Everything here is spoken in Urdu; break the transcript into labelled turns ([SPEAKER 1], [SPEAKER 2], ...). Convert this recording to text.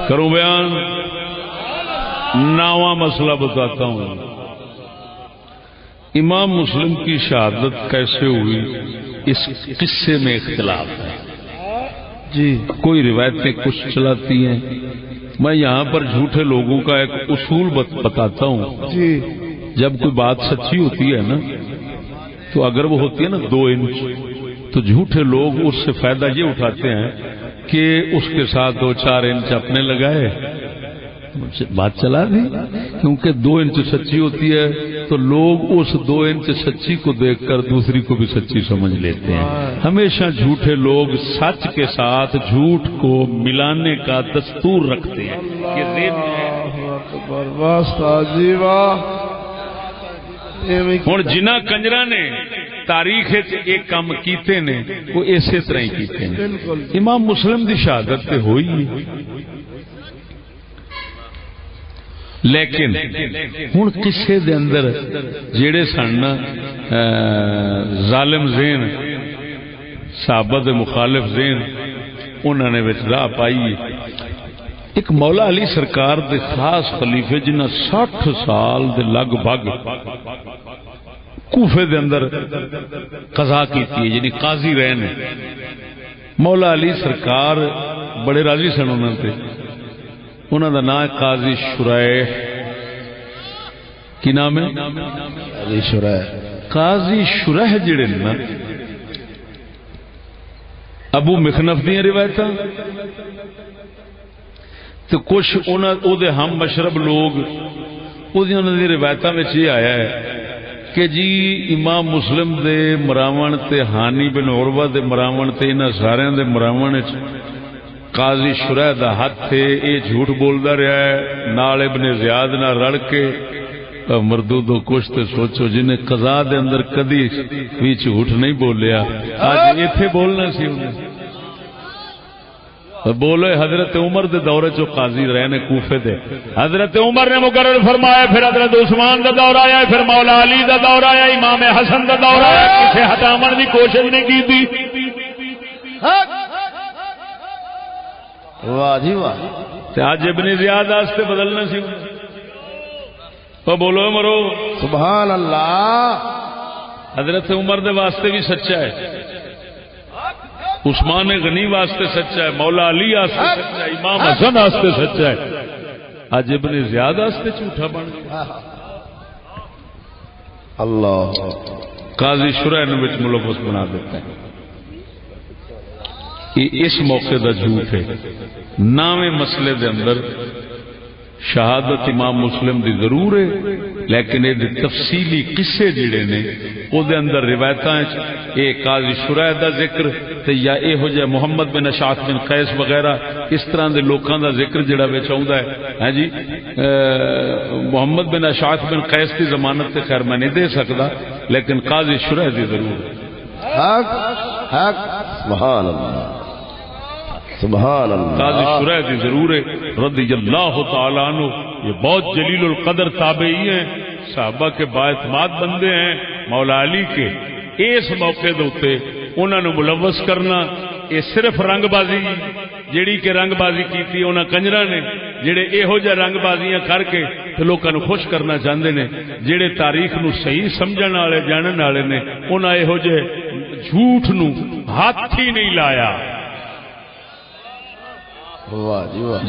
[SPEAKER 1] کروں بیان، ناواں مسئلہ بتاتا ہوں۔ امام مسلم کی شہادت کیسے ہوئی اس قصے میں اختلاف ہے جی، کوئی روایتیں کچھ چلاتی ہیں، میں یہاں پر جھوٹے لوگوں کا ایک اصول بتاتا ہوں جی۔ جب کوئی بات سچی ہوتی ہے نا تو اگر وہ ہوتی ہے نا 2 انچ، تو جھوٹے لوگ اس سے فائدہ یہ اٹھاتے ہیں کہ اس کے ساتھ 2-4 انچ اپنے لگائے، بات چلا دی، کیونکہ 2 انچ سچی ہوتی ہے تو لوگ اس 2 انچ سچی کو دیکھ کر دوسری کو بھی سچی سمجھ لیتے ہیں۔ ہمیشہ جھوٹے لوگ سچ کے ساتھ جھوٹ کو ملانے کا دستور رکھتے ہیں۔ ہوں جنہ کنجرا نے تاریخ ایک کام کیتے نے وہ اسی طرح ہی کیتے ہیں۔ امام مسلم دی شہادت تے ہوئی، لیکن ہوں قصے دے اندر جڑے سن ظالم ذہن، صحابہ دے مخالف ذہن، انہوں نے وچ راہ پائی۔ ایک مولا علی سرکار دے خاص خلیفے جنہ 60 سال دے لگ بھگ کوفے دے اندر قضا کیتی ہے، یعنی قاضی رہے نے۔ مولا علی سرکار بڑے راضی سن انہوں تے، انہوں دا نام ہے قاضی شریح۔ کی نام ہے؟ قاضی شریح۔ قاضی شریح جڑے نا ابو مخنف دی روایتاں تو کچھ او دے ہم مشرب لوگ انہوں دی روایتاں وچ یہ آیا ہے کہ جی امام مسلم دے مراون تے ہانی بن عروہ دے مراون تے انہاں سارے دے مراون وچ قاضی شریح دا ہاتھ تھے، اے جھوٹ بولدا رہا ہے نال ابن زیاد نال رل کے۔ مردودو کچھ تے سوچو جنہیں قضا دے اندر کدی بھی جھوٹ نہیں بولیا، آج ایتھے بولنا سی انہیں بولے۔ حضرت عمر دے دورے چو قاضی رہے نے کوفے دے، حضرت عمر نے مقرر فرمایا، پھر حضرت عثمان دا دور آیا، پھر مولا علی دا دور آیا، امام حسن دا دور آیا، کسے ہٹاون دی کوشش نہیں کی تھی۔
[SPEAKER 2] واہ جی واہ،
[SPEAKER 1] آج ابن زیاد واسطے بدلنا سی۔ تو بولو مرو
[SPEAKER 2] سبحان اللہ۔
[SPEAKER 1] حضرت عمر دے واسطے بھی سچا ہے، عثمان غنی واسطے سچا ہے، مولا علی واسطے سچا ہے، امام حسن واسطے سچا ہے، آج ابن زیاد واسطے جھوٹا بن گیا۔
[SPEAKER 2] اللہ
[SPEAKER 1] قاضی شریح نے وچ ملوث بنا دیتا ہے۔ یہ اس موقع دا جھوٹ ہے۔ ناویں مسئلے دے اندر شہادت امام مسلم دی ضرور ہے، لیکن یہ تفصیلی قصے جڑے نے او دے اندر روایتاں اے قاضی شریح دا ذکر تے یا اے ہو جائے محمد بن اشعث بن قیس وغیرہ اس طرح دے لوکاں دا ذکر جڑا وچ آوندا ہے جی۔ محمد بن اشعث بن قیس دی ضمانت تے خیر میں نہیں دے سکدا، لیکن قاضی شریح دی ضرور ہے۔
[SPEAKER 2] حق حق سبحان اللہ سبحان اللہ۔
[SPEAKER 1] قاضی شریح دی ضرور ہے رضی اللہ تعالی عنہ، یہ بہت جلیل القدر تابعی ہیں، صحابہ کے باعتماد بندے ہیں مولا علی کے۔ اس موقع دے انہوں نے ملوث کرنا یہ صرف رنگ بازی جیڑی کہ رنگ بازی کی انہاں کنجرا نے، جڑے یہو جہ رنگ بازیاں کر کے لوگوں کو خوش کرنا چاہتے ہیں، جڑے تاریخ نو صحیح سمجھن والے جانن والے نے انہاں یہو جہ جھوٹ نو ہاتھ ہی نہیں لایا۔
[SPEAKER 2] واہ جی واہ۔